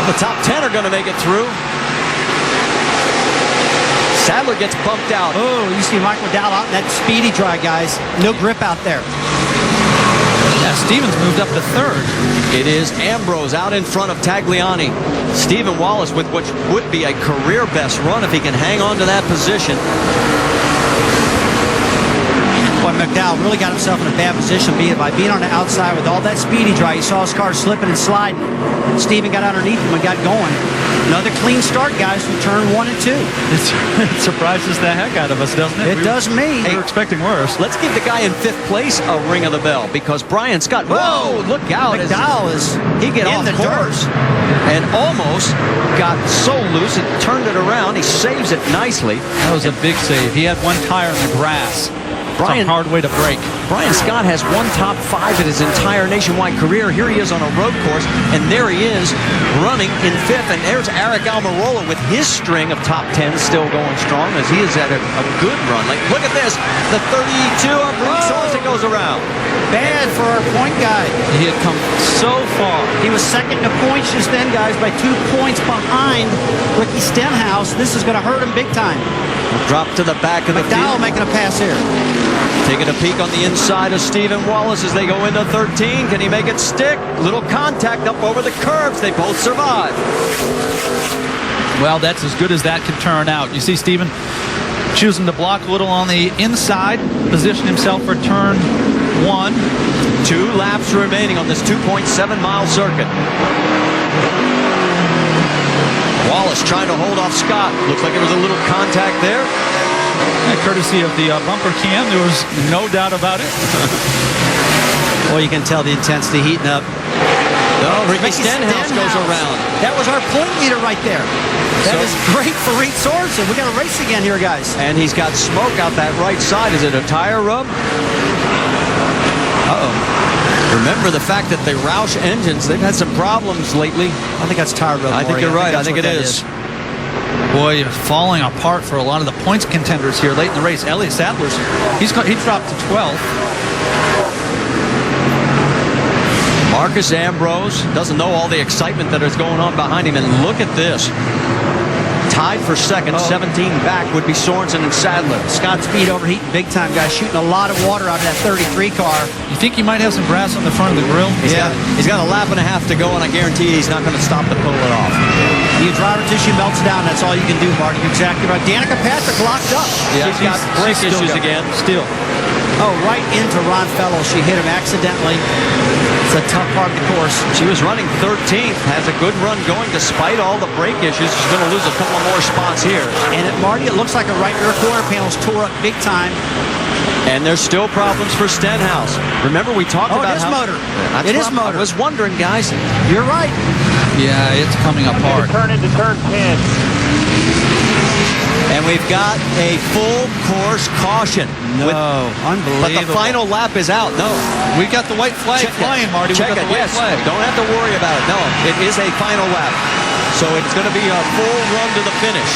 Well, the top 10 are going to make it through. Sadler gets bumped out. Oh, you see Mike McDowell out in that speedy dry, guys. No grip out there. Yeah, Stevens moved up to third. It is Ambrose out in front of Tagliani. Stephen Wallace with what would be a career best run if he can hang on to that position. Boy, McDowell really got himself in a bad position by being on the outside with all that speedy dry. You saw his car slipping and sliding. Steven got underneath him and got going. Another clean start, guys, from turn 1 and 2. It surprises the heck out of us, doesn't it? It does me. We were expecting worse. Let's give the guy in 5th place a ring of the bell because Brian Scott, whoa, look out. McDowell is he get in off the course and almost got so loose it turned it around. He saves it nicely. That was a big save. He had one tire in the grass. It's a hard way to break. Brian Scott has won top 5 in his entire nationwide career. Here he is on a road course, and there he is running in 5th. And there's Eric Almirola with his string of top 10 still going strong as he is at a good run. Like, look at this. The 32 of Resource that goes around. Bad for our point guy. He had come so far. He was second in the points just then, guys, by 2 points behind Ricky Stenhouse. This is going to hurt him big time. Drop to the back of the McDowell field. making a pass here. Taking a peek on the inside of Stephen Wallace as they go into 13. Can he make it stick? Little contact up over the curbs. They both survive. Well, that's as good as that can turn out. You see Stephen choosing to block a little on the inside, position himself for turn 1. 2 laps remaining on this 2.7-mile circuit. Wallace trying to hold off Scott. Looks like there was a little contact there. Courtesy of the bumper cam, there was no doubt about it. Well, you can tell the intensity heating up. No, Ricky Stenhouse goes around. That was our point leader right there. That is great for Reed Sorensen. We got a race again here, guys. And he's got smoke out that right side. Is it a tire rub? Uh-oh. Remember the fact that the Roush engines, they've had some problems lately. I think that's tire rub. I think you're right. I think it is. Boy, falling apart for a lot of the points contenders here late in the race. Elliott Sadler's, he dropped to 12th. Marcus Ambrose doesn't know all the excitement that is going on behind him. And look at this. Tied for second, 17 back would be Sorensen and Sadler. Scott Speed overheating big time, guys. Shooting a lot of water out of that 33 car. You think he might have some grass on the front of the grill? He's got a lap and a half to go, and I guarantee he's not going to stop to pull it off. Your driver tissue melts down. That's all you can do, Marty. You're exactly right. Danica Patrick locked up. Yeah, she's got brake issues again. Still. Oh, right into Ron Fellows. She hit him accidentally. It's a tough part of the course. She was running 13th. Has a good run going despite all the brake issues. She's going to lose a couple more spots here. And at Marty, it looks like a right rear quarter panel's tore up big time. And there's still problems for Stenhouse. Remember, we talked about how... motor. It is motor. I was wondering, guys. You're right. Yeah, it's coming apart. Turn into turn 10. And we've got a full course caution. No, unbelievable. But the final lap is out. No. We got the white flag flying, Marty. Check we got it, the white flag. Don't have to worry about it. No, it is a final lap. So it's going to be a full run to the finish.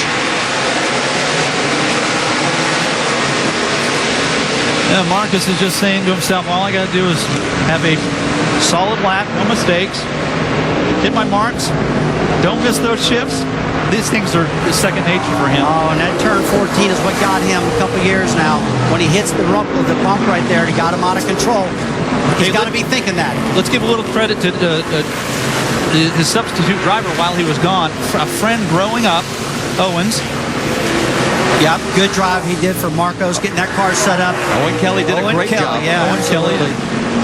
Yeah, Marcus is just saying to himself, all I got to do is have a solid lap, no mistakes, hit my marks, don't miss those shifts. These things are second nature for him. Oh, and that turn 14 is what got him a couple years now. When he hits the rump with the bump right there, he got him out of control. He's got to be thinking that. Let's give a little credit to his substitute driver while he was gone. A friend growing up, Owens. Yep, good drive he did for Marcos, getting that car set up. Owen Kelly did a great job. Yeah, Owen Kelly.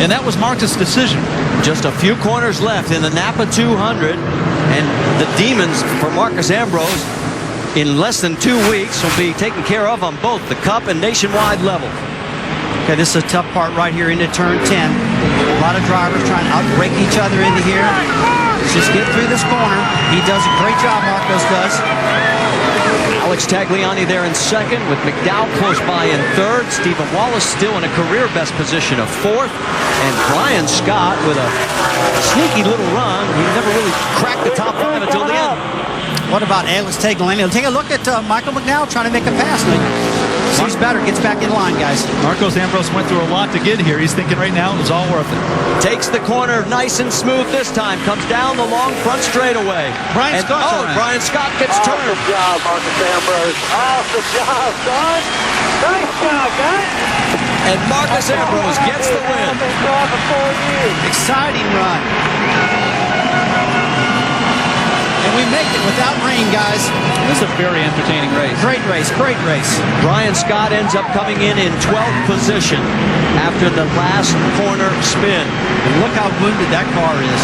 And that was Marcus' decision. Just a few corners left in the Napa 200. And the demons for Marcus Ambrose in less than 2 weeks will be taken care of on both the Cup and nationwide level. Okay, this is a tough part right here into turn 10. A lot of drivers trying to outbrake each other into here. Let's just get through this corner. He does a great job, Marcos does. Alex Tagliani there in second with McDowell close by in third. Stephen Wallace still in a career best position of fourth. And Brian Scott with a sneaky little run. He never really cracked the top 5 until the end. What about Alex Tagliani? Take a look at Michael McDowell trying to make a pass. sees better, gets back in line, guys. Marcos Ambrose went through a lot to get here. He's thinking right now it was all worth it. Takes the corner nice and smooth this time. Comes down the long front straightaway. Brian Scott gets turned. Awesome job, Marcos Ambrose. Awesome job, son. Nice job, guys. And Marcos Ambrose gets the win. Exciting run. And we make it without rain, guys. This is a very entertaining race. Great race, great race. Brian Scott ends up coming in 12th position after the last corner spin. And look how wounded that car is.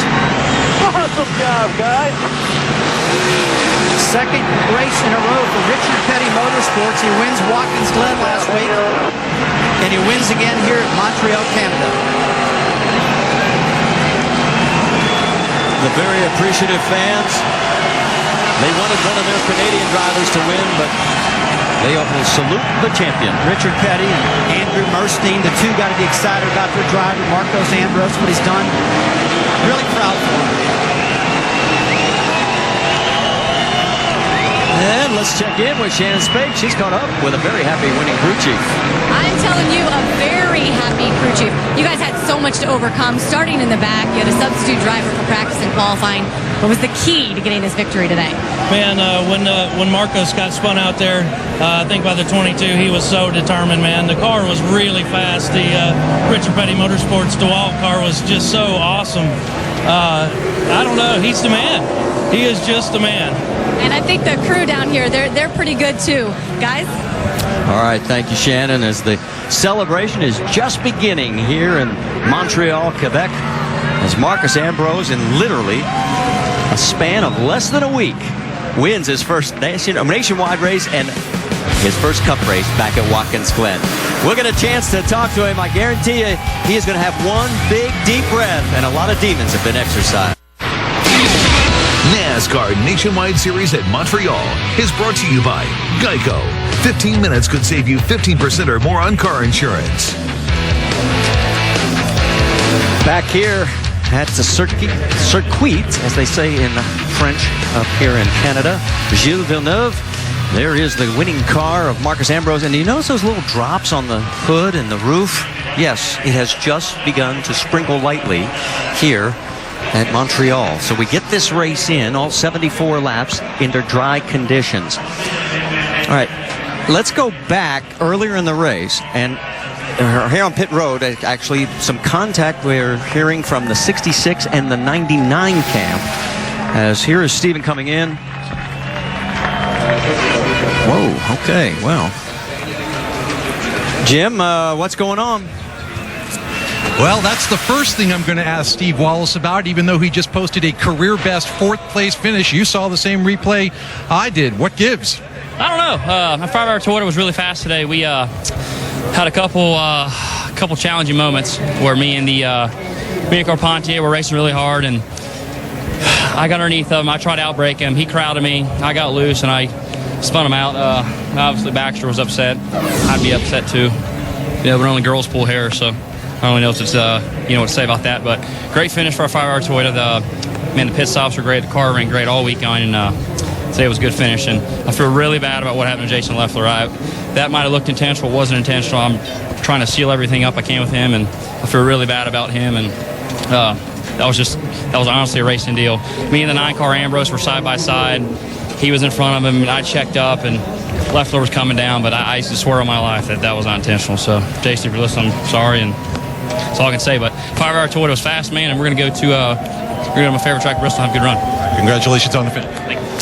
Awesome job, guys. Second race in a row for Richard Petty Motorsports. He wins Watkins Glen last week. And he wins again here at Montreal, Canada. The very appreciative fans. They wanted one of their Canadian drivers to win, but they will salute the champion. Richard Petty and Andrew Merstein, the two got to be excited about their driver, Marcos Ambrose, what he's done. Really proud for him. And let's check in with Shannon Spake. She's caught up with a very happy winning crew chief. I'm telling you, a very happy crew chief. You guys had so much to overcome. Starting in the back, you had a substitute driver for practice and qualifying. What was the key to getting this victory today? Man, when Marcos got spun out there, I think by the 22, he was so determined, man. The car was really fast. The Richard Petty Motorsports DeWalt car was just so awesome. I don't know. He's the man. He is just the man. And I think the crew down here, they're pretty good too. Guys? All right, thank you, Shannon, as the celebration is just beginning here in Montreal, Quebec, as Marcos Ambrose, in literally a span of less than a week, wins his first nationwide race and his first cup race back at Watkins Glen. We'll get a chance to talk to him. I guarantee you he is going to have one big, deep breath, and a lot of demons have been exercised. NASCAR Nationwide Series at Montreal is brought to you by Geico. 15 minutes could save you 15% or more on car insurance. Back here at the circuit, as they say in French up here in Canada, Gilles Villeneuve. There is the winning car of Marcos Ambrose. And do you notice those little drops on the hood and the roof? Yes, it has just begun to sprinkle lightly here at Montreal. So we get this race in, all 74 laps, under dry conditions. All right, let's go back earlier in the race. And here on pit road, actually, some contact we're hearing from the 66 and the 99 camp. As here is Stephen coming in. Whoa, okay, well. Jim, what's going on? Well, that's the first thing I'm going to ask Steve Wallace about, even though he just posted a career-best fourth-place finish. You saw the same replay I did. What gives? I don't know. My 5-hour Toyota was really fast today. We had a couple challenging moments where me and Carpentier were racing really hard, and I got underneath him. I tried to outbrake him. He crowded me. I got loose, and I spun him out. Obviously, Baxter was upset. I'd be upset too. Yeah, but only girls pull hair, so I don't really know what to say about that. But great finish for our 5-hour Toyota. The pit stops were great. The car ran great all weekend, and today was a good finish. And I feel really bad about what happened to Jason Leffler. That might have looked intentional. It wasn't intentional. I'm trying to seal everything up I can with him, and I feel really bad about him. And that was honestly a racing deal. Me and the 9-car Ambrose were side by side. He was in front of him, and I checked up, and Leffler was coming down. But I used to swear on my life that was not intentional. So, Jason, if you're listening, I'm sorry, and that's all I can say. But 5-hour Toyota was fast, man, and we're going to go to my favorite track, Bristol, have a good run. Congratulations on the finish.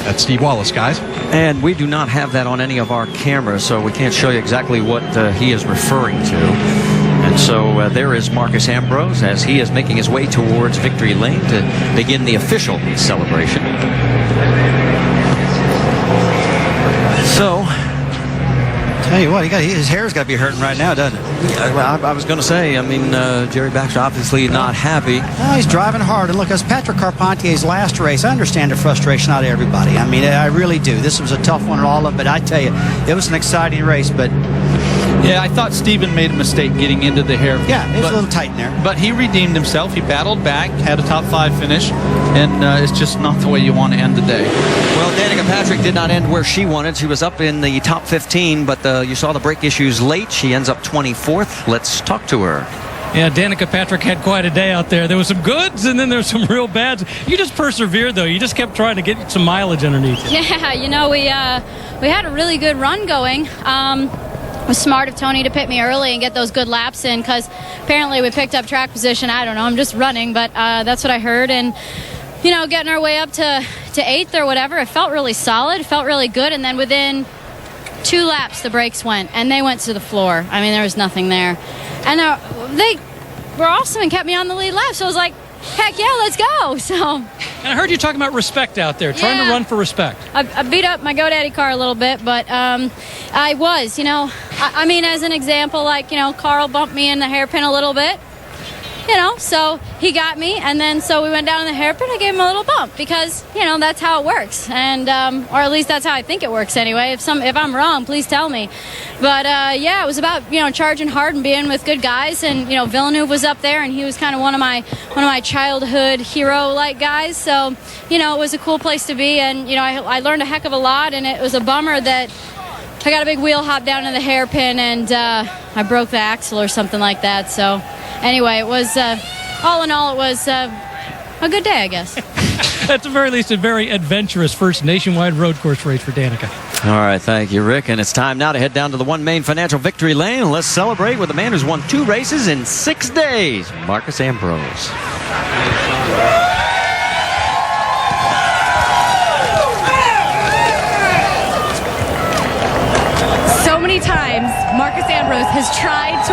That's Steve Wallace, guys. And we do not have that on any of our cameras, so we can't show you exactly what he is referring to. And so there is Marcos Ambrose as he is making his way towards victory lane to begin the official celebration. So, tell you what, his hair's got to be hurting right now, doesn't it? I was going to say, Jerry Baxter obviously not happy. Well, he's driving hard. And look, as Patrick Carpentier's last race, I understand the frustration out of everybody. I mean, I really do. This was a tough one and all of it, but I tell you, it was an exciting race. But Yeah, I thought Steven made a mistake getting into the hairpin. Yeah, it was a little tight in there. But he redeemed himself. He battled back, had a top 5 finish, and it's just not the way you want to end the day. Well, Danica Patrick did not end where she wanted. She was up in the top 15, but you saw the brake issues late. She ends up 24th. Let's talk to her. Yeah, Danica Patrick had quite a day out there. There was some goods, and then there was some real bads. You just persevered, though. You just kept trying to get some mileage underneath it. Yeah, we had a really good run going. It was smart of Tony to pit me early and get those good laps in, because apparently we picked up track position. I don't know. I'm just running, but that's what I heard. And, getting our way up to 8th or whatever, it felt really solid. It felt really good. And then within 2 laps, the brakes went, and they went to the floor. I mean, there was nothing there. And they were awesome and kept me on the lead lap. So I was like, heck yeah, let's go. So. And I heard you talking about respect out there, trying to run for respect. I beat up my GoDaddy car a little bit, but I was, I mean, as an example, like, Carl bumped me in the hairpin a little bit. So he got me, and then so we went down in the hairpin. I gave him a little bump because, that's how it works, and or at least that's how I think it works anyway. If I'm wrong, please tell me. But it was about charging hard and being with good guys, and Villeneuve was up there, and he was kind of one of my childhood hero-like guys. So it was a cool place to be, and I learned a heck of a lot, and it was a bummer that I got a big wheel hop down in the hairpin, and I broke the axle or something like that. So. Anyway, it was, all in all, it was a good day, I guess. At the very least, a very adventurous first nationwide road course race for Danica. All right, thank you, Rick. And it's time now to head down to the One Main Financial Victory Lane, and let's celebrate with the man who's won 2 races in 6 days, Marcus Ambrose. So many times, Marcus Ambrose has tried to